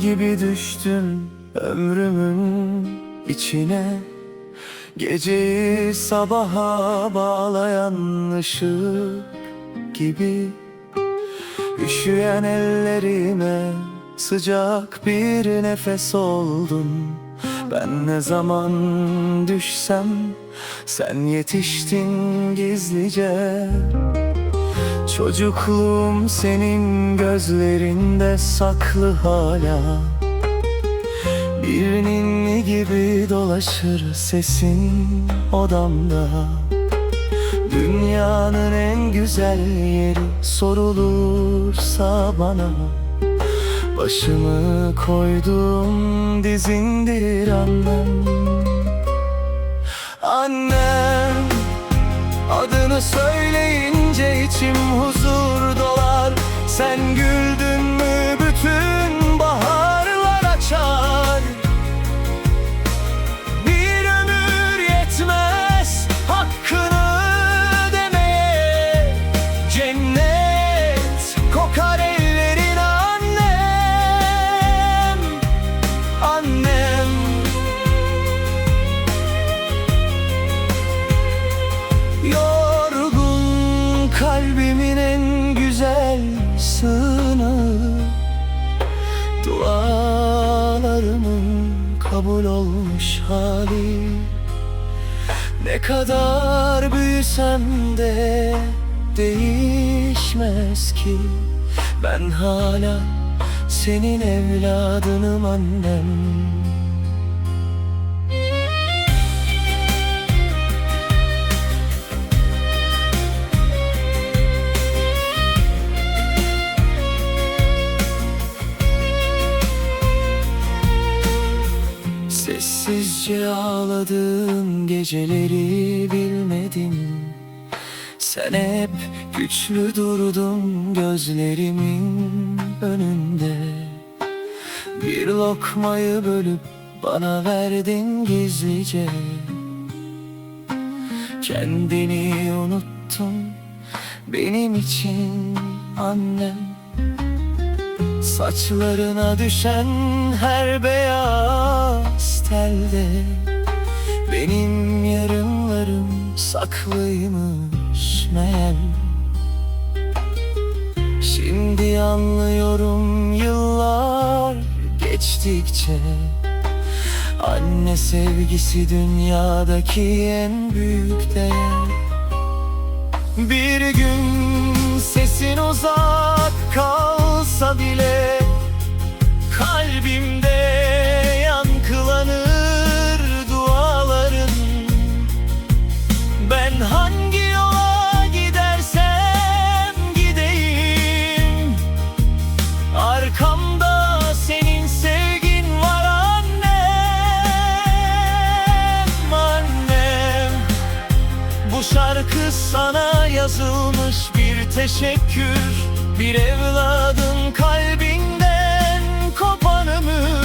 gibi düştüm ömrümün içine. Geceyi sabaha bağlayan ışık gibi. Üşüyen ellerime sıcak bir nefes oldun. Ben ne zaman düşsem sen yetiştin gizlice. Çocukluğum senin gözlerinde saklı hala. Bir ninni gibi dolaşır sesin odamda. Dünyanın en güzel yeri sorulursa bana, başımı koyduğum dizindir annem. Annem, adını söyleyince içim huzur dolar. Sen güldün mü bütün baharlar açar. Bir ömür yetmez hakkını demeye. Cennet kokar ellerin annem. Annem, yorgun kalbimin en güzel sığınağı. Dualarımın kabul olmuş hali. Ne kadar büyüsem de değişmez ki. Ben hala senin evladınım annem. Sessizce ağladığım geceleri bilmedim. Sen hep güçlü durdun gözlerimin önünde. Bir lokmayı bölüp bana verdin gizlice. Kendini unuttun benim için annem. Saçlarına düşen her beyaz telde benim yarınlarım saklıymış meğer. Şimdi anlıyorum yıllar geçtikçe, anne sevgisi dünyadaki en büyük değer. Bir gün sesin uzak kalsa bile kalbimde yankılanır duaların. Ben hangi yola gidersem gideyim, arkamda senin sevgin var annem. Annem, bu şarkı sana yazılmış bir teşekkür. Bir evladın kalbinden kopan ömür.